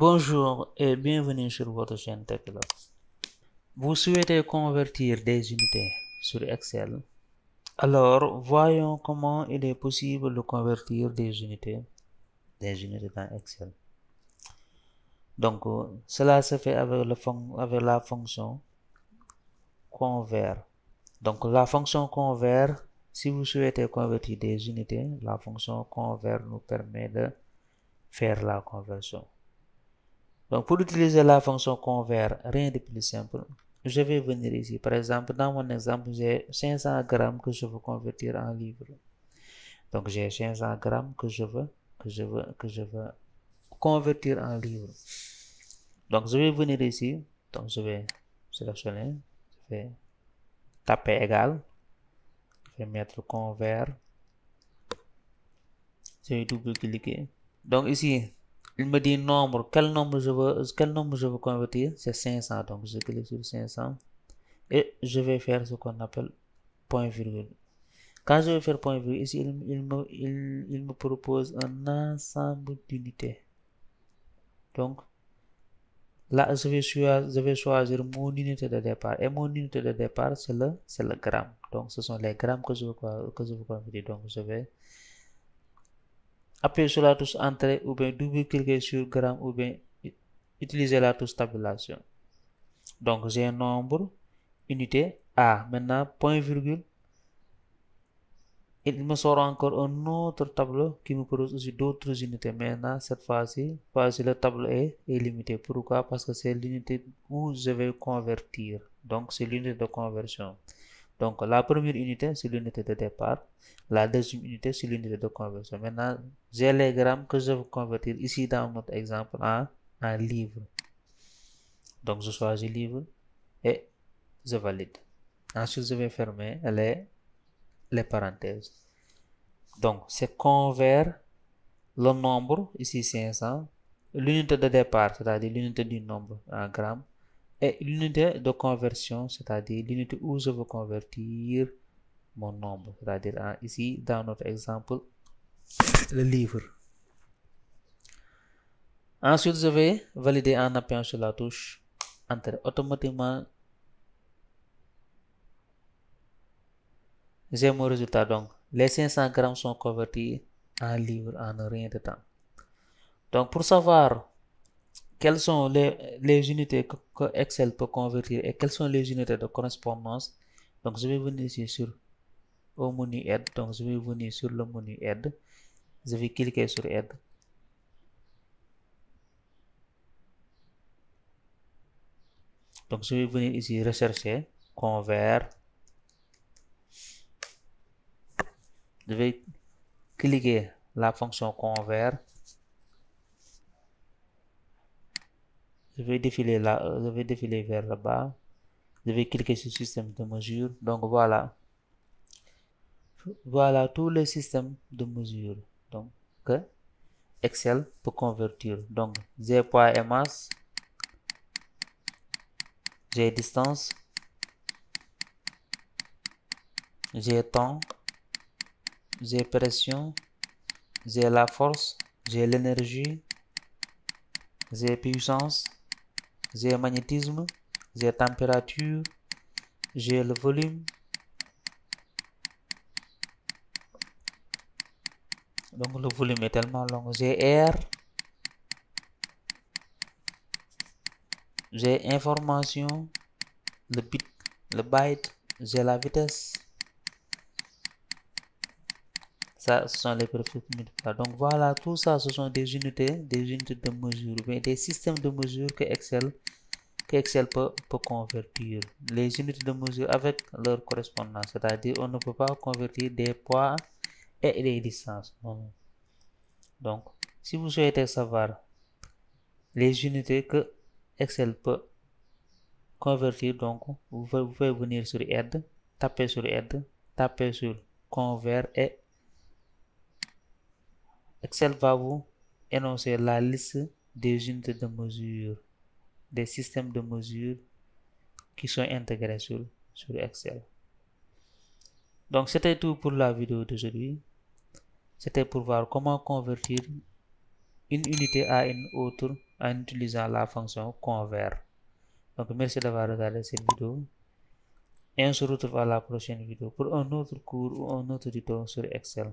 Bonjour et bienvenue sur votre chaîne TechLab. Vous souhaitez convertir des unités sur Excel? Alors, voyons comment il est possible de convertir des unités dans Excel. Donc, cela se fait avec la fonction convert. Donc, la fonction convert, si vous souhaitez convertir des unités, la fonction convert nous permet de faire la conversion. Donc, pour utiliser la fonction convert, rien de plus simple. Je vais venir ici. Par exemple, dans mon exemple, j'ai 500 grammes que je veux convertir en livres. Donc, j'ai 500 grammes que je veux convertir en livres. Donc, je vais venir ici. Donc, je vais sélectionner. Je vais taper égal. Je vais mettre convert. Je vais double-cliquer. Donc, ici, il me dit nombre. Quel nombre je veux convertir? C'est 500. Donc, je clique sur 500. Et je vais faire ce qu'on appelle point virgule. Quand je vais faire point virgule, ici, il me propose un ensemble d'unités. Donc, là, je vais choisir mon unité de départ. Et mon unité de départ, c'est le gramme. Donc, ce sont les grammes que je veux convertir. Donc, je vais appuyer sur la touche entrée ou bien double-cliquer sur gramme ou bien utiliser la touche tabulation. Donc, j'ai un nombre, unité A. Maintenant, point virgule. Il me sort encore un autre tableau qui me propose aussi d'autres unités. Maintenant, cette fois-ci, le tableau est limité. Pourquoi? Parce que c'est l'unité où je vais convertir. Donc, c'est l'unité de conversion. Donc, la première unité, c'est l'unité de départ. La deuxième unité, c'est l'unité de conversion. Maintenant, j'ai les grammes que je veux convertir ici dans notre exemple en livre. Donc, je choisis livre et je valide. Ensuite, je vais fermer les parenthèses. Donc, c'est convert le nombre, ici 500, l'unité de départ, c'est-à-dire l'unité du nombre en grammes, et l'unité de conversion, c'est-à-dire l'unité où je veux convertir mon nombre, c'est-à-dire ici, dans notre exemple, le livre. Ensuite, je vais valider en appuyant sur la touche Enter. Automatiquement, j'ai mon résultat. Donc, les 500 grammes sont convertis en livre en rien de temps. Donc, pour savoir quelles sont les unités que Excel peut convertir et quelles sont les unités de correspondance, donc je vais venir ici au menu Aide. Donc, je vais venir sur le menu Aide. Je vais cliquer sur Aide. Donc, je vais venir ici rechercher convert. Je vais cliquer la fonction convert. Je vais défiler vers le bas. Je vais cliquer sur système de mesure. Donc, voilà tous les systèmes de mesure donc que Excel peut convertir. Donc, j'ai poids et masse, j'ai distance, j'ai temps, j'ai pression, j'ai la force, j'ai l'énergie, j'ai puissance, j'ai magnétisme, j'ai température, j'ai le volume. Donc, le volume est tellement long. J'ai air, j'ai information, le bit, le byte, j'ai la vitesse. Ça, ce sont les préfixes multipliés. Donc, voilà, tout ça, ce sont des unités de mesure, mais des systèmes de mesure que Excel peut convertir. Les unités de mesure avec leur correspondance, c'est-à-dire on ne peut pas convertir des poids et des distances. Non. Donc, si vous souhaitez savoir les unités que Excel peut convertir, donc vous pouvez venir sur Aide, taper sur Aide, taper sur Convert et Excel va vous énoncer la liste des unités de mesure, des systèmes de mesure qui sont intégrés sur Excel. Donc, c'était tout pour la vidéo d'aujourd'hui. C'était pour voir comment convertir une unité à une autre en utilisant la fonction convert. Donc merci d'avoir regardé cette vidéo et on se retrouve à la prochaine vidéo pour un autre cours ou un autre tuto sur Excel.